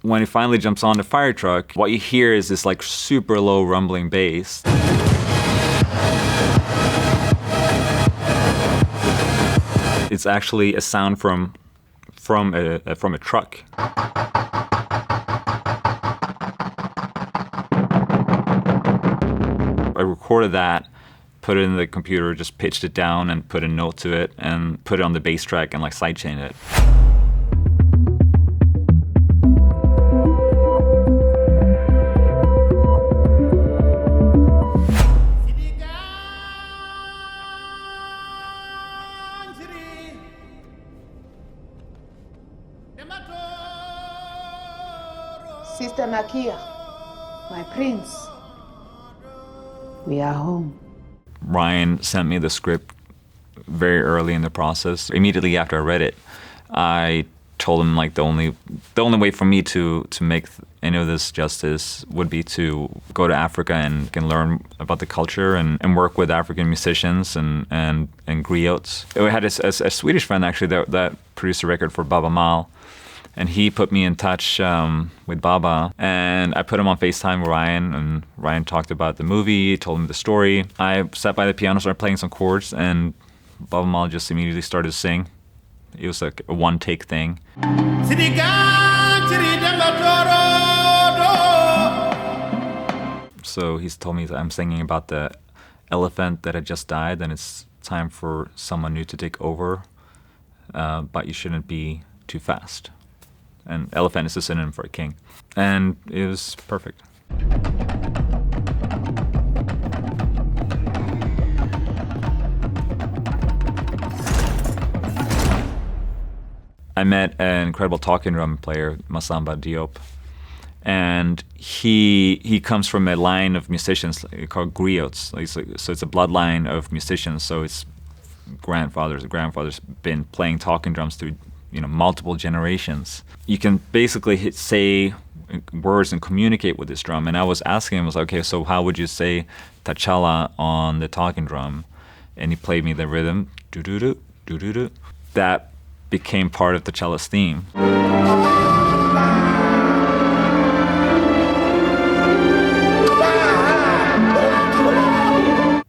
When he finally jumps on the fire truck, what you hear is this like super low rumbling bass. It's actually a sound from a truck. I recorded that, put it in the computer, just pitched it down and put a note to it and put it on the bass track and like sidechain it. Sister Nakia, my prince, we are home. Ryan sent me the script very early in the process. Immediately after I read it, I told him like the only way for me to make any of this justice would be to go to Africa and can learn about the culture and work with African musicians and griots. We had a Swedish friend actually that produced a record for Baaba Maal. And he put me in touch with Baaba, and I put him on FaceTime with Ryan, and Ryan talked about the movie, told him the story. I sat by the piano, started playing some chords, and Baaba Maal just immediately started to sing. It was like a one-take thing. So he's told me that I'm singing about the elephant that had just died, and it's time for someone new to take over, but you shouldn't be too fast. And elephant is a synonym for a king. And it was perfect. I met an incredible talking drum player, Masamba Diop. And he comes from a line of musicians called griots. So it's a bloodline of musicians. So it's grandfathers been playing talking drums through multiple generations. You can basically say words and communicate with this drum. And I was asking him, okay, so how would you say T'Challa on the talking drum? And he played me the rhythm, do-do-do, do-do-do. That became part of T'Challa's theme.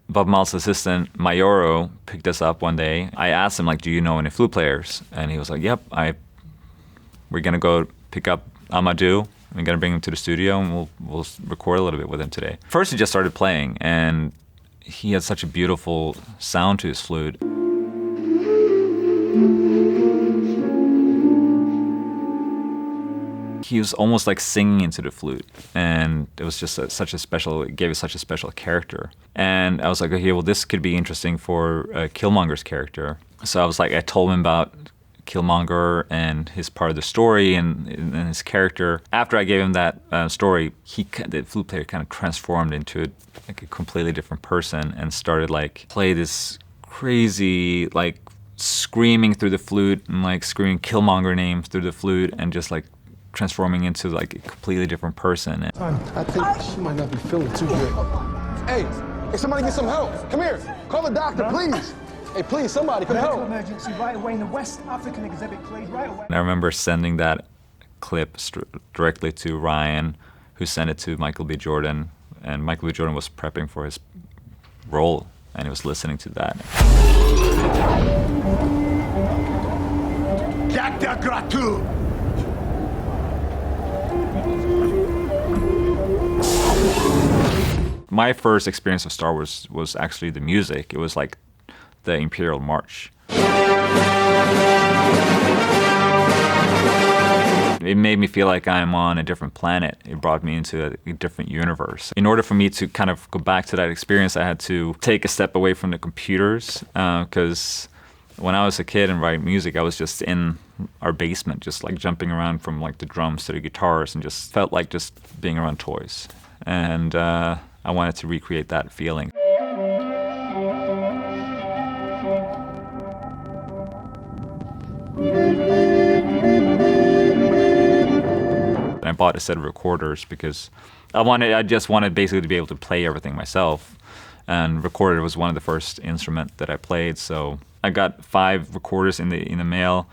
Baaba Maal's assistant, Mayoro, picked us up one day. I asked him, do you know any flute players? And he was like, yep, we're going to go pick up Amadou. We're going to bring him to the studio, and we'll record a little bit with him today. First, he just started playing, and he had such a beautiful sound to his flute. He was almost like singing into the flute, and it was just it gave it such a special character. And I was like, okay, well, this could be interesting for Killmonger's character. So I was like, I told him about Killmonger and his part of the story and his character. After I gave him that story, the flute player kind of transformed into a completely different person and started play this crazy screaming through the flute and screaming Killmonger names through the flute and just transforming into a completely different person. I think she might not be feeling too good. Hey, somebody get some help. Come here. Call the doctor, please. Hey, please, somebody, come help. Emergency right away in the West African exhibit, please, right away. And I remember sending that clip directly to Ryan, who sent it to Michael B. Jordan. And Michael B. Jordan was prepping for his role, and he was listening to that. My first experience of Star Wars was actually the music. It was the Imperial March. It made me feel like I'm on a different planet. It brought me into a different universe. In order for me to kind of go back to that experience, I had to take a step away from the computers, because when I was a kid and writing music, I was just in our basement, just jumping around from the drums to the guitars, and just felt like just being around toys. And I wanted to recreate that feeling. I bought a set of recorders because I just wanted basically to be able to play everything myself. And recorder was one of the first instruments that I played. So I got 5 recorders in the mail,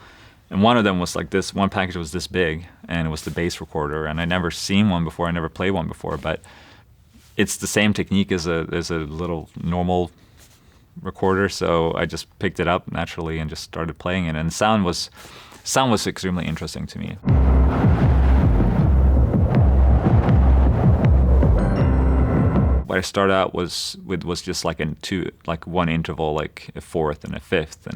And one of them was like this, one package was this big, and it was the bass recorder, and I'd never seen one before, I never played one before, but it's the same technique as a little normal recorder, so I just picked it up naturally and just started playing it, and sound was extremely interesting to me. What I started out was just like one interval, like a fourth and a fifth,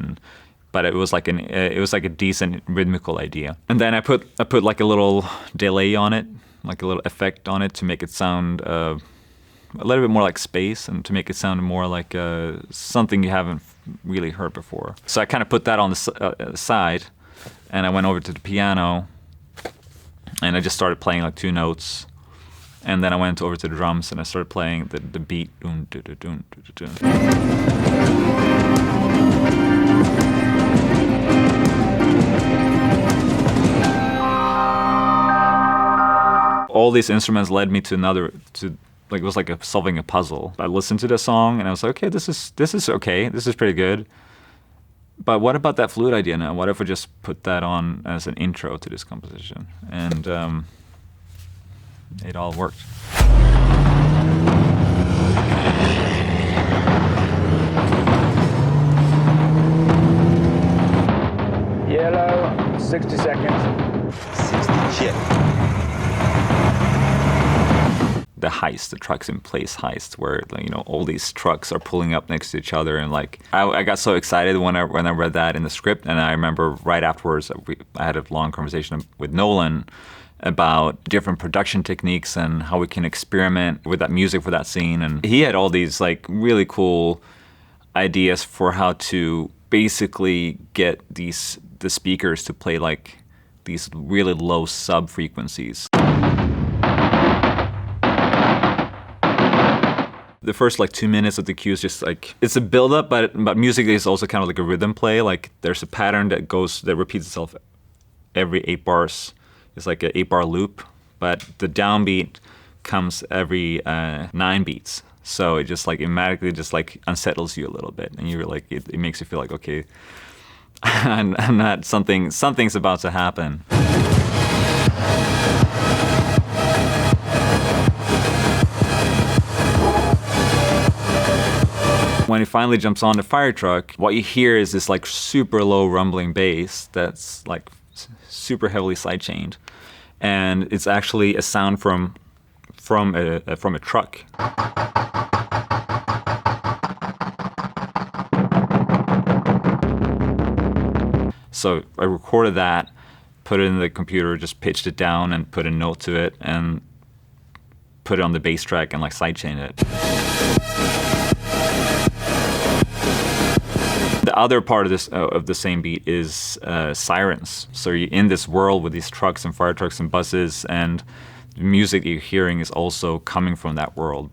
but it was like a decent rhythmical idea. And then I put like a little delay on it, like a little effect on it to make it sound a little bit more like space and to make it sound more like something you haven't really heard before. So I kind of put that on the side, and I went over to the piano, and I just started playing like 2 notes. And then I went over to the drums and I started playing the beat. All these instruments led me to it was like solving a puzzle. I listened to the song and I was like, okay, this is okay, this is pretty good. But what about that flute idea now? What if I just put that on as an intro to this composition? And it all worked. Yellow, 60 seconds. 60 chip. The heist, the trucks in place heist, where all these trucks are pulling up next to each other, and like I got so excited when I read that in the script, and I remember right afterwards I had a long conversation with Nolan about different production techniques and how we can experiment with that music for that scene, and he had all these like really cool ideas for how to basically get the speakers to play like these really low sub frequencies. The first like 2 minutes of the cue is just like, it's a build-up, but music is also kind of like a rhythm play. Like there's a pattern that repeats itself every 8 bars. It's like an 8-bar loop, but the downbeat comes every 9 beats. So it just like automatically just like unsettles you a little bit, and you're like, it makes you feel like, okay, I'm not, something's about to happen. When he finally jumps on the fire truck, what you hear is this like super low rumbling bass that's like super heavily sidechained, and it's actually a sound from a truck. So I recorded that, put it in the computer, just pitched it down, and put a note to it, and put it on the bass track and like sidechained it. The other part of this of the same beat is sirens. So you're in this world with these trucks and fire trucks and buses, and the music that you're hearing is also coming from that world.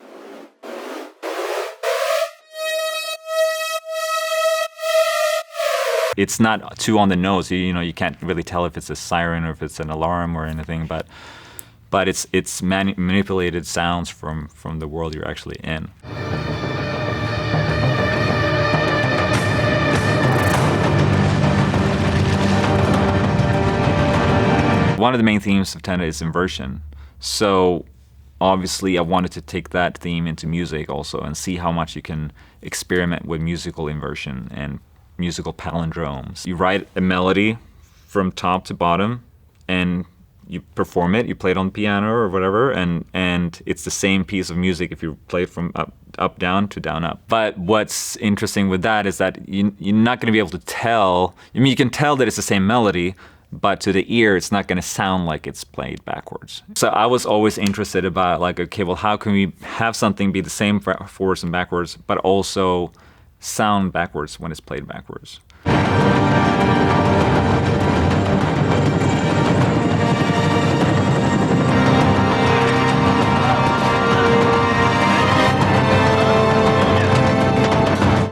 It's not too on the nose. You can't really tell if it's a siren or if it's an alarm or anything, but it's manipulated sounds from the world you're actually in. One of the main themes of Tenet is inversion. So obviously I wanted to take that theme into music also and see how much you can experiment with musical inversion and musical palindromes. You write a melody from top to bottom and you perform it, you play it on the piano or whatever, and it's the same piece of music if you play it from up down to down up. But what's interesting with that is that you're not going to be able to tell. I mean, you can tell that it's the same melody, but to the ear, it's not going to sound like it's played backwards. So I was always interested about like, okay, well, how can we have something be the same forwards and backwards, but also sound backwards when it's played backwards?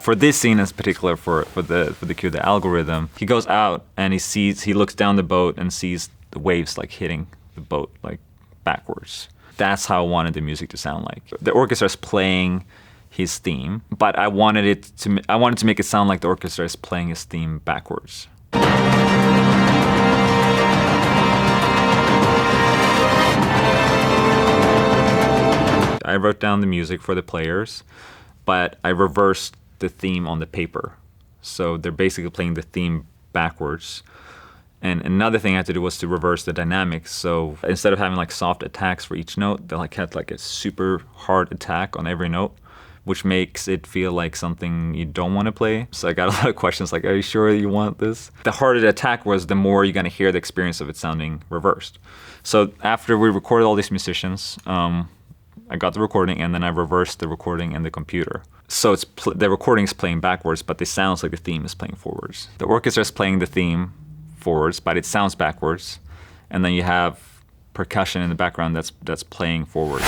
For this scene in particular, for the cue, the algorithm, he goes out and he looks down the boat and sees the waves like hitting the boat like backwards. That's how I wanted the music to sound like. The orchestra is playing his theme, but I wanted to make it sound like the orchestra is playing his theme backwards. wrote down the music for the players, but I reversed the theme on the paper. So they're basically playing the theme backwards. And another thing I had to do was to reverse the dynamics. So instead of having like soft attacks for each note, they like had like a super hard attack on every note, which makes it feel like something you don't want to play. So I got a lot of questions like, are you sure you want this? The harder the attack was, the more you're going to hear the experience of it sounding reversed. So after we recorded all these musicians, I got the recording and then I reversed the recording in the computer. So the recording is playing backwards, but it sounds like the theme is playing forwards. The orchestra is playing the theme forwards, but it sounds backwards. And then you have percussion in the background that's playing forward.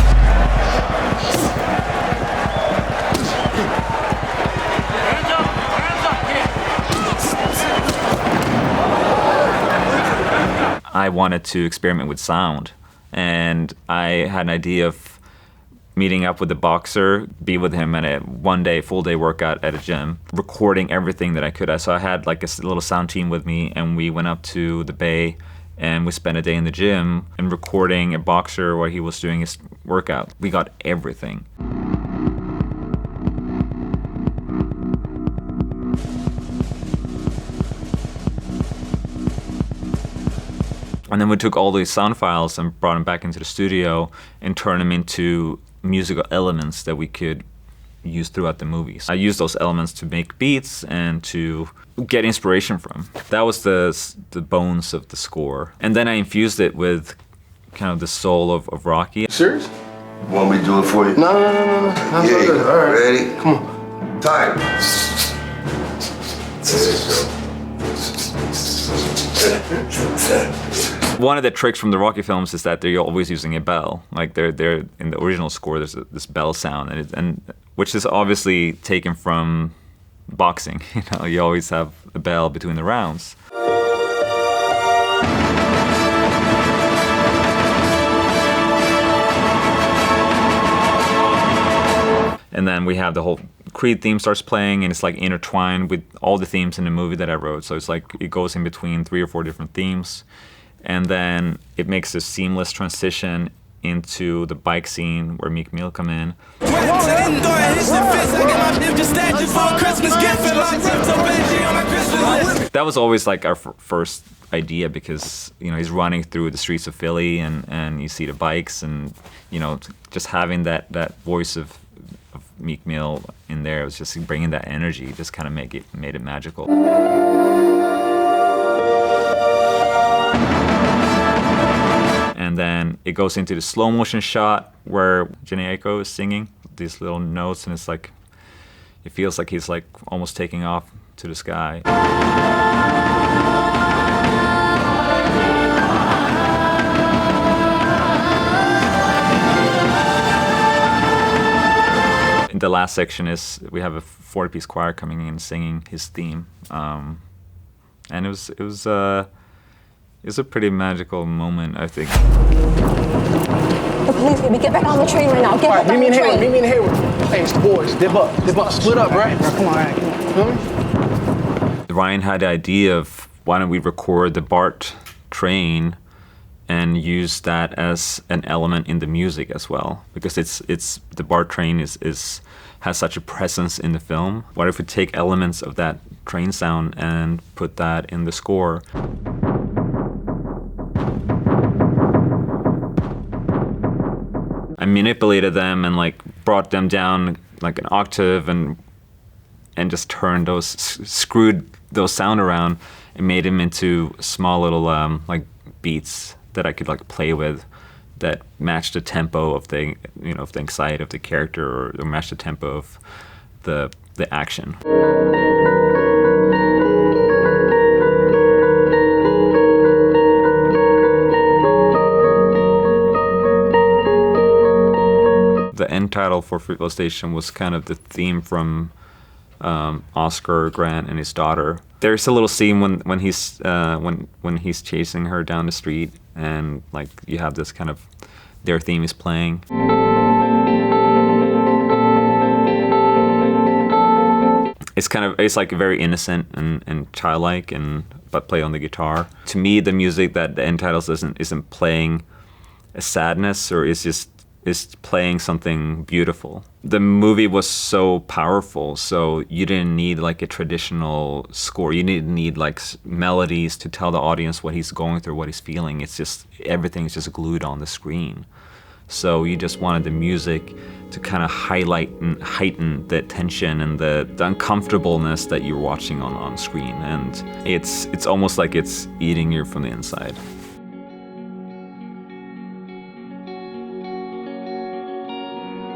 I wanted to experiment with sound, and I had an idea of meeting up with the boxer, be with him at a one-day, full-day workout at a gym, recording everything that I could. So I had like a little sound team with me, and we went up to the Bay, and we spent a day in the gym and recording a boxer while he was doing his workout. We got everything. And then we took all these sound files and brought them back into the studio and turned them into musical elements that we could use throughout the movies. I used those elements to make beats and to get inspiration from. That was the bones of the score. And then I infused it with kind of the soul of Rocky. Serious? Want me to do it for you? No. Yeah, Good. All right. ready? Come on. Time. One of the tricks from the Rocky films is that they're always using a bell. Like they're in the original score, there's this bell sound, and which is obviously taken from boxing. You know, you always have a bell between the rounds. And then we have the whole Creed theme starts playing, and it's like intertwined with all the themes in the movie that I wrote. So it's like it goes in between 3 or 4 different themes. And then it makes a seamless transition into the bike scene where Meek Mill come in. That was always like our first idea, because you know he's running through the streets of Philly, and you see the bikes, and you know just having that voice of Meek Mill in there, it was just bringing that energy, just kind of made it magical. And then it goes into the slow motion shot where Jhené Aiko is singing these little notes, and it's like, it feels like he's like almost taking off to the sky. In the last section is we have a 40-piece choir coming in singing his theme, and it was a pretty magical moment, I think. Oh, please, baby, get back on the train right now. Get back on the train. Meet me in Hayward. Hey, it's the boys. Dip up, split up, right? Come on, come on. Ryan had the idea of why don't we record the Bart train and use that as an element in the music as well, because it's the Bart train has such a presence in the film. What if we take elements of that train sound and put that in the score? I manipulated them and like brought them down like an octave and just turned screwed those sound around and made them into small little like beats that I could like play with, that matched the tempo of the anxiety of the character, or matched the tempo of the action. The end title for Fruitvale Station was kind of the theme from Oscar Grant and his daughter. There's a little scene when he's chasing her down the street, and like you have this kind of, their theme is playing. It's like very innocent and childlike, but play on the guitar. To me, the music that the end titles isn't playing a sadness, or is just is playing something beautiful. The movie was so powerful, so you didn't need like a traditional score. You didn't need like melodies to tell the audience what he's going through, what he's feeling. It's just, everything's just glued on the screen. So you just wanted the music to kind of highlight and heighten the tension and the uncomfortableness that you're watching on screen. And it's almost like it's eating you from the inside.